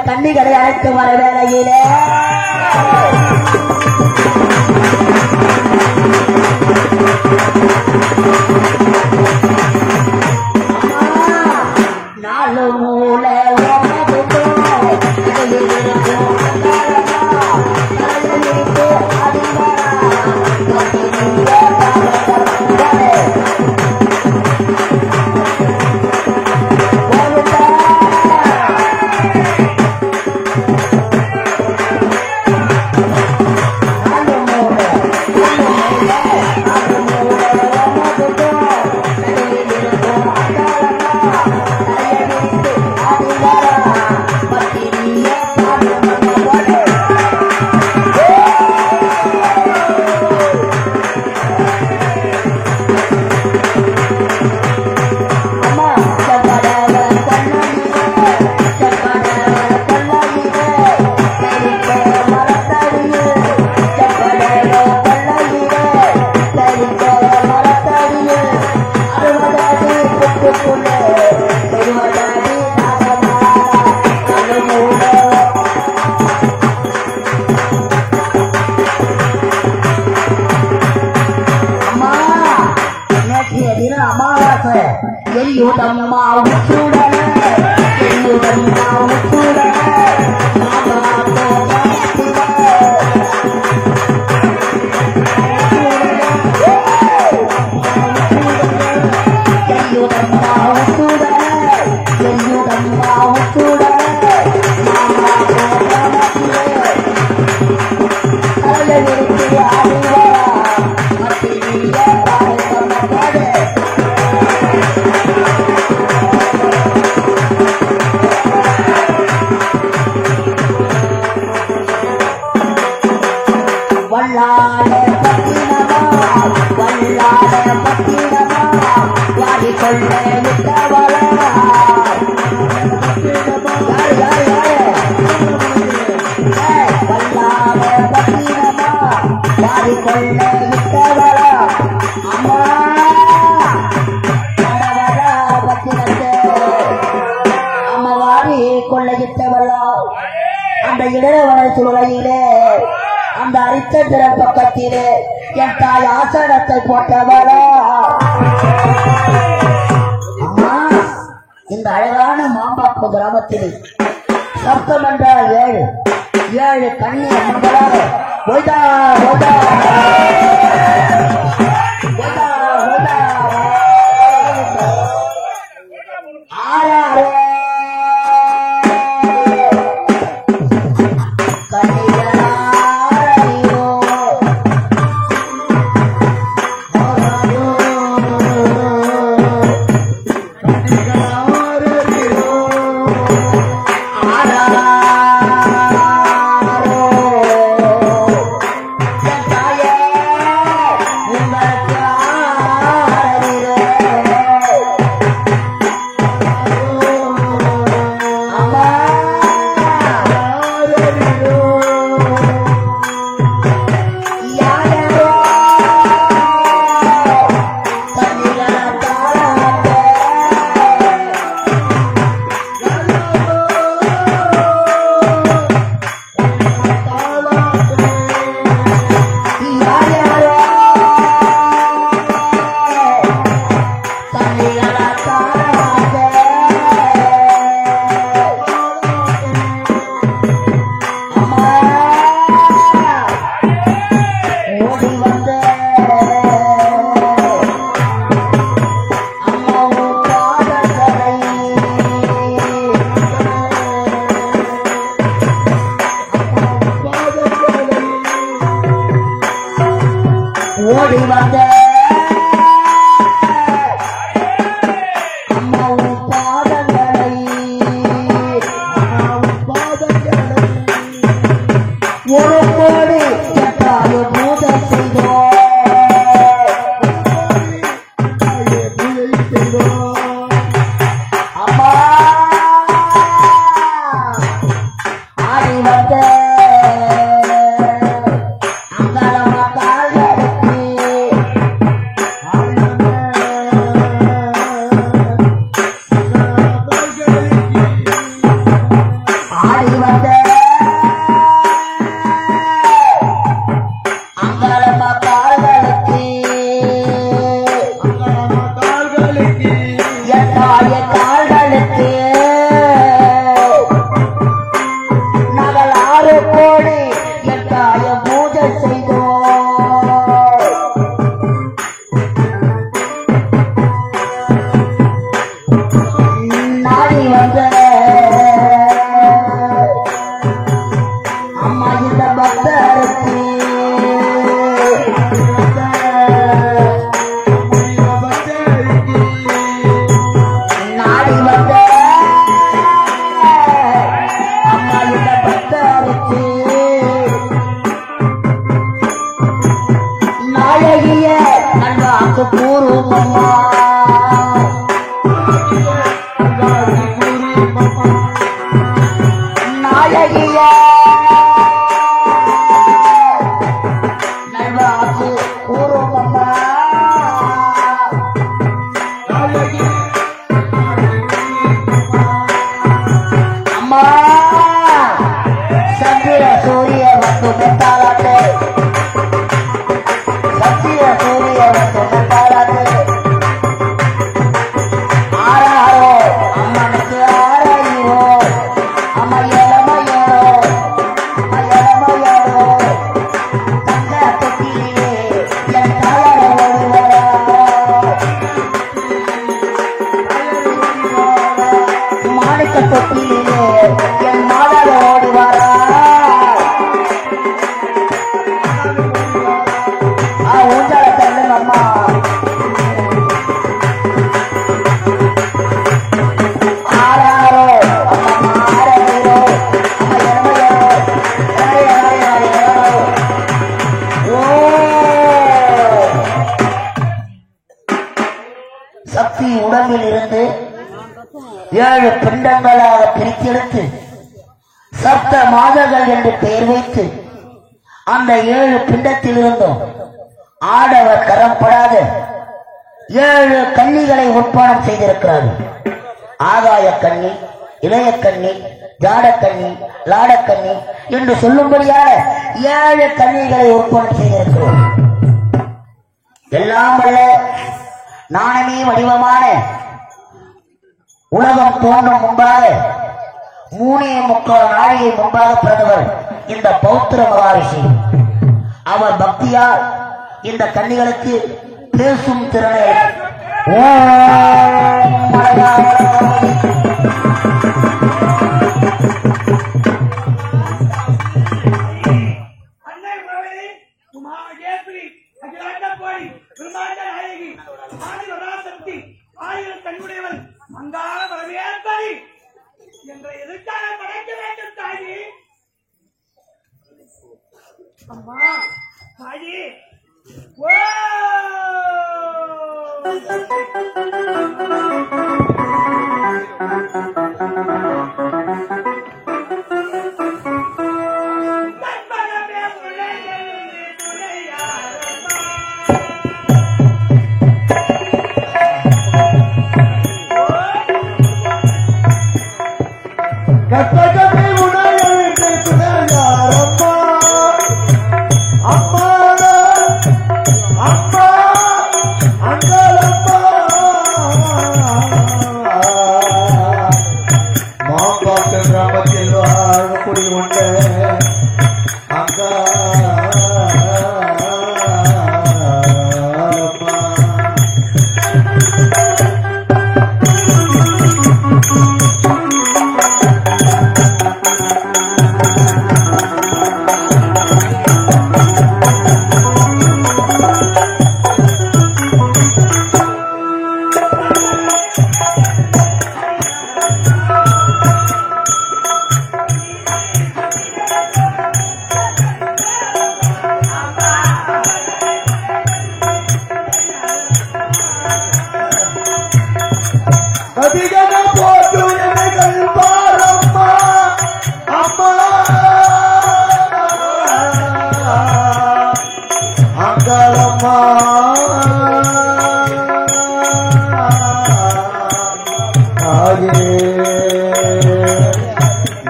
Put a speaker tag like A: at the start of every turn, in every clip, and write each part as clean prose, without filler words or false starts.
A: கண்ணிகளை அழைத்து வர வேளையிலே நாலு மூலை அந்த இடவன சூழலிலே அந்த அரிச்சந்திர பக்கத்திலே என் தாய் ஆசனத்தை போட்டவளா. அம்மா, இந்த அழகான மாம்பாப்பு கிராமத்திலே சப்தம் என்றால் 7 கண்ணீர் மங்களாக ஒய்தா ஒய்தா ஓடி வந்த அம்மாவும் பாதங்களை ஒரு கோடி கேட்டாய பூஜை செய்தோம். அம்மா ஆடி வந்த சக்தி உடம்பில் இருந்து 7 பிண்டங்களாக பிரித்தெடுத்து சப்த மாதங்கள் என்று பெயர் வைத்து அந்த 7 பிண்டத்திலிருந்தும் ஆடவர் கரம்படாத 7 கன்னிகளை உற்பணம் செய்திருக்கிறார்கள். ஆகாய கன்னி, இளைய கன்னி, ஜாடக்கன்னி, லாடக்கன்னி என்று சொல்லும்படியாக 7 கன்னிகளை உற்பணம் செய்திருக்கிறோம். எல்லாம் வல்ல நாணமே வடிவமான உலகம் தோன்றும் முன்பாக 3.25 நாழிகை முன்பாக பிறந்தவர் இந்த பௌத்திர மகாரிஷி. அவர் பக்தியால் இந்த கன்னிகளுக்கு பேசும் திறனை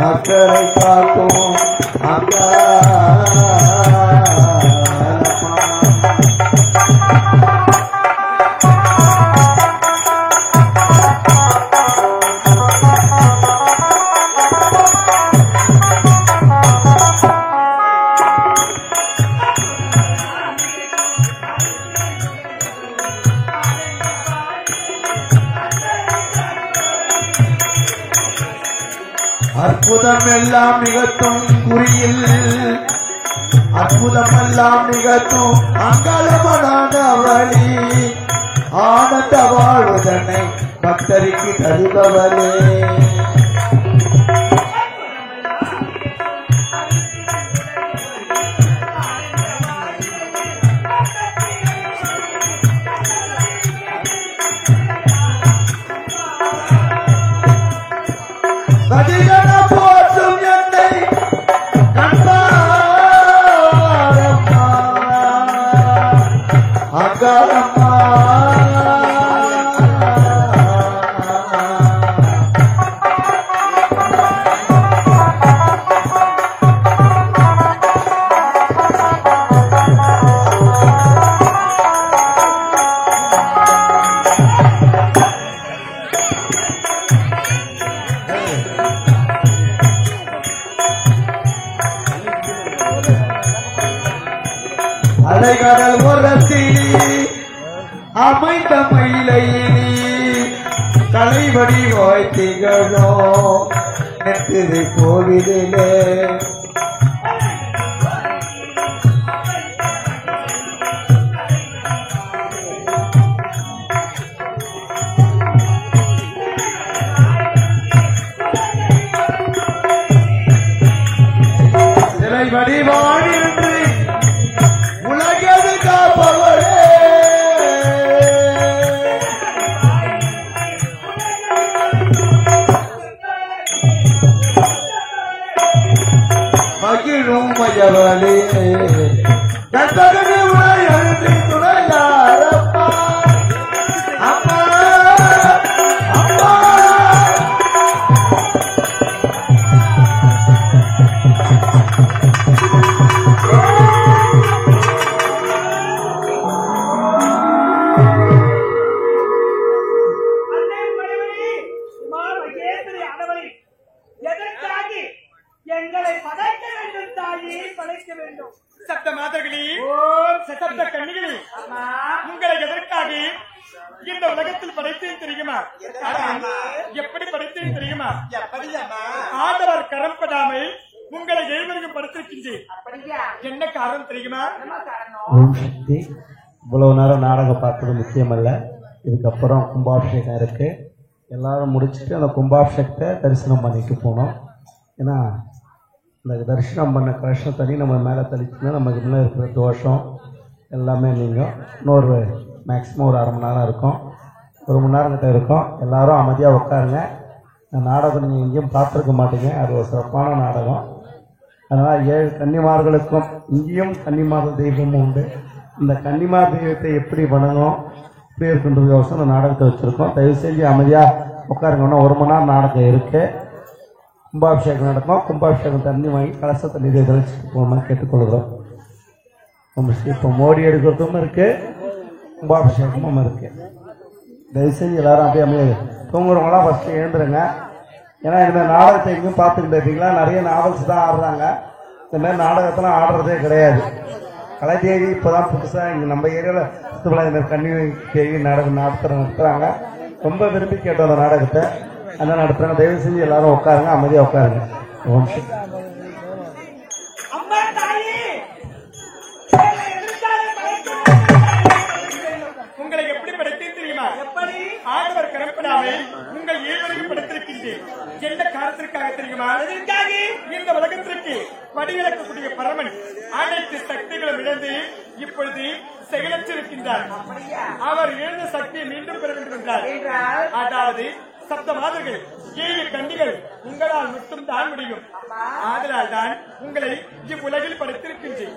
A: மக்களை காக்கும் அற்புதமெல்லாம் நிகழ்த்தும் குறியில் அற்புதமெல்லாம் நிகழ்த்தும் அங்கலமனான வழி ஆனந்த வாழ்வதனை பக்தருக்கு தருபவரே. அலைகடல் உரத்தில் அமைந்த மயிலையினி தலைவடி வாய்த்திகளோ நெத்திரை கோவிலே சிலைவடி வாடி என்று உலகது காப்பவரே.
B: எங்களை படைக்க வேண்டும் தாயே, படைக்க வேண்டும்.
C: சப்த மாதர்களே, சப்த கண்ணிகளே, உங்களை எதற்காக இந்த உலகத்தில் படைத்தேன் தெரியுமா? எப்படி படைத்தேன் தெரியுமா? ஆண்டவர் கரம் படாமல் உங்களை எழுவரையும் படைத்திருக்கின்றேன். என்ன காரணம் தெரியுமா?
A: ஓம் சக்தி. இவ்வளவு நேரம் நாடகம் பார்த்தது முக்கியமல்ல. இதுக்கப்புறம் கும்பாபிஷேகம் இருக்கு. எல்லாரும் முடிச்சுட்டு அந்த கும்பாபிஷேகத்தை தரிசனம் பண்ணிட்டு போனோம். ஏன்னா இந்த தரிசனம் பண்ண கஷ்டம் தண்ணி நம்ம மேலே தெளிச்சுன்னா நமக்கு முன்னே இருக்கிற தோஷம் எல்லாமே நீங்கள் இன்னொரு மேக்ஸிமம் ஒரு அரை மணி நேரம் இருக்கும், ஒரு மணி நேரம் கிட்ட இருக்கும். எல்லாரும் அமைதியாக உட்காருங்க. இந்த நாடகம் நீங்கள் எங்கேயும் பார்த்துருக்க மாட்டீங்க. அது ஒரு சிறப்பான நாடகம். அதனால் 7 கன்னிமார்களுக்கும் இங்கேயும் கன்னிமார்கள் தெய்வமும் உண்டு. இந்த கன்னிமார் தெய்வத்தை எப்படி பண்ணணும், எப்படி இருக்குன்றதுக்கோசம் இந்த நாடகத்தை வச்சுருக்கோம். தயவு செஞ்சு அமைதியாக உட்காருங்கன்னா 1 மணி நேரம் நாடகம் இருக்குது. கும்பாபிஷேகம் நடக்கும். கும்பாபிஷேகம் தண்ணி வாங்கி கலசத்தை நீரை தெளிச்சுட்டு போகணும்னு கேட்டுக்கொள்கிறோம். இப்போ மோடி எடுக்கிறதும் இருக்குது, கும்பாபிஷேகமும் இருக்குது. தயவு செஞ்சு எல்லாரும் அப்படியே அமைதி. தூங்குறவங்களாம் ஃபஸ்ட்டு எழுந்துருங்க. ஏன்னா இந்த நாடகத்தை எங்கேயும் பார்த்துக்கிட்டு இருக்கீங்களா? நிறைய நாவல்ஸ் தான் ஆடுறாங்க. இந்த மாதிரி நாடகத்தெல்லாம் ஆடுறதே கிடையாது. கலைதேவி இப்போ தான் புதுசாக இங்கே நம்ம ஏரியாவில் சுற்றுலா கன்னி தேவி நாடகம் நடத்துகிறாங்க. ரொம்ப விரும்பி கேட்டோம் அந்த நாடகத்தை. அதான் நடத்துறாங்க. தயவு செஞ்சு எல்லாரும் உட்காருங்க, அமைதியா உட்காருங்க.
C: உங்களை எப்படி படைத்தேன் தெரியுமா? எப்படி? ஆண்டவர் கரப்படாமல் உங்கள் ஏவரையும் படைத்திருக்கின்றேன். என்ன காரணத்திற்காக தெரியுமா? இந்த உலகத்திற்கு வடிவிலக்கக்கூடிய பரமன் அனைத்து சக்திகளும் இழந்து இப்பொழுது செயலற்றிருக்கின்றார். அவர் இழந்த சக்தியை மீண்டும் பெற வேண்டும் என்றார். அதாவது சப்த மாதர்கள் 7 கண்ணிகள் உங்களால் மட்டும் தான் முடியும். ஆதலால் தான் உங்களை இவ்வுலகில் படைத்திருக்கின்றேன்.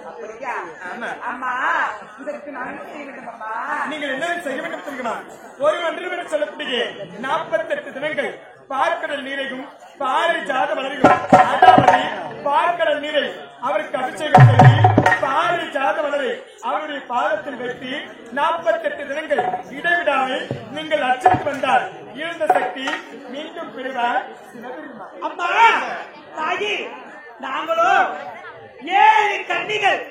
C: நீங்கள் என்ன செய்ய வேண்டும் தெரியுமா? ஒரு ஒன்று சொல்லக்கூடிய 48 தினங்கள் பார்க்கடல் நீரையும் பாரிஜாத மலரையும், அதாவது பார்க்கடல் நீரை அவருக்கு அபிஷேகம் செய்து பாரிஜாத மலரை அவருடைய பாதத்தில் வைத்து 48 தினங்கள் இடைவிடாமல் நீங்கள் அர்ச்சித்து வந்தால் இருந்த சக்தி மீண்டும் பெறுவார்.
B: அம்மா தாயி, நாங்களோ 7 கன்னிகள்,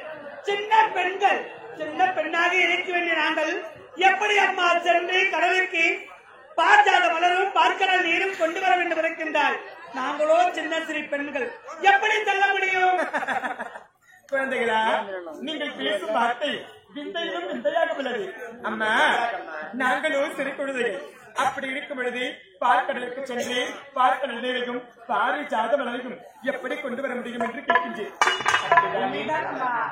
B: சின்ன பெண்கள், சின்ன பெண்ணாக இருக்க வேண்டிய நாங்கள் எப்படி அம்மா சென்று கடலுக்கு பாரிஜாத மலரும் பார்க்கடல் நீரும் கொண்டு வர வேண்டும் இருக்கின்றால் நாங்களோ சின்ன சிறு பெண்கள் எப்படி செல்ல முடியும்?
C: குழந்தைகளா, நீங்கள் பேசும் வார்த்தை விந்தையிலும் விந்தையாக உள்ளது. அம்மா, நாங்களும் சிறு குழந்தைகள். அப்படி இருக்கும் பொழுது பார்க்கடலுக்கு சென்று பார்க்கடல் நீரையும் பாரிஜாத மலரையும் எப்படி கொண்டு வர முடியும் என்று கேட்கின்றேன்.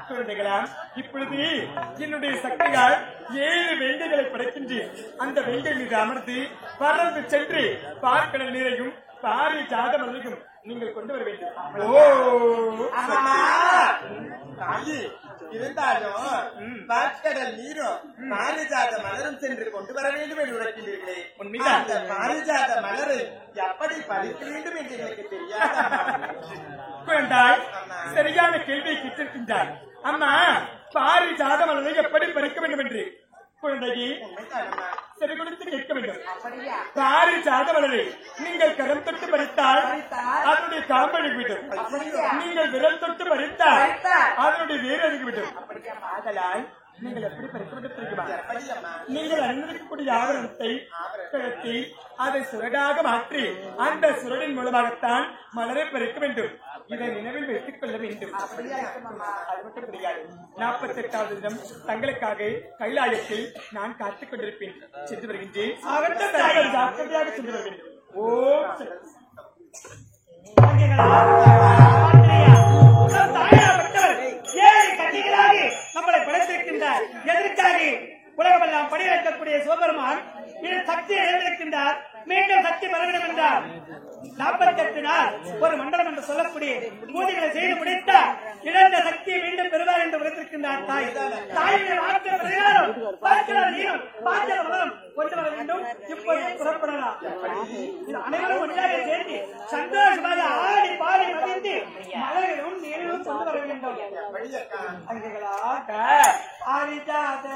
C: குழந்தைகளா, இப்பொழுது என்னுடைய சக்தியால் 7 வேங்கைகளை படைக்கின்றேன். அந்த வேங்கை மீது அமர்ந்து பறந்து சென்று பார்க்கடல் நீரையும் பாரிஜாத மலரையும் நீங்கள் கொண்டு வர வேண்டும்.
D: இருந்தாலும் பார்க்கடல் நீரும் பாரிஜாத மலரும் சென்று கொண்டு வர வேண்டும் என்று உரைக்கின்றீர்களே, உண்மைதான். அந்த பாரிஜாத மலரை எப்படி பறிக்க வேண்டும் என்று எனக்கு தெரியாது.
C: குழந்தாய், சரியான கேள்வியை கேட்டிருக்கின்றார். அம்மா, பாரிஜாத மலரை எப்படி பறிக்க வேண்டும் என்று குழந்தையை சரி கொடுத்து கேட்க வேண்டும். பாரிஜாத மலரை நீங்கள் கரம் தொட்டு பறித்தால் அதனுடைய காம்படி விடும். நீங்கள் விரல் தொட்டு பறித்தால் அதனுடைய வேறு அருகிவிடும். ஆதலால் நீங்கள் எப்படி பறிக்க வேண்டும் தெரியுமா? நீங்கள் அணிந்திருக்கக்கூடிய ஆபரணத்தை கழற்றி அதை சுரடாக மாற்றி அந்த சுரடின் மூலமாகத்தான் மலரை பறிக்க வேண்டும். இதை நினைவில் வைத்துக் கொள்ள வேண்டும். அது மட்டும் கிடையாது. 48வது தினம் தங்களுக்காக கைலாயத்தில் நான் காத்துக் கொண்டிருப்பேன். சென்று வருகின்றேன். ஜாக்கிரதையாக சென்று வருவேன்.
B: நம்மளை படைத்திருக்கின்றார். எதற்காக? உலகமெல்லாம் படையெடுக்கக்கூடிய சிவபெருமான் சக்தியை இழந்திருக்கின்றார். மீண்டும் சக்தி பெற வேண்டும் என்றார். 48 நாள் ஒரு மண்டலம் என்று சொல்லக்கூடிய பூஜைகளை செய்து முடித்தார். இழந்த சக்தியை மீண்டும் பெறுவார் என்று உரைத்திருக்கின்றார் தாய். தாயுடைய வார்த்தை பிரகாரம் பார்க்கிறார் நீரும் பாத்திர மலரும் கொண்டு வர வேண்டும். இப்பொழுது புறப்படலாம். அனைவரும் ஒன்றாக சேர்ந்து சந்தோஷமாக ஆடி பாடி மகிழ்ந்து மலர்களும் நீரும் கொண்டு வர வேண்டும். ஆரிஜாத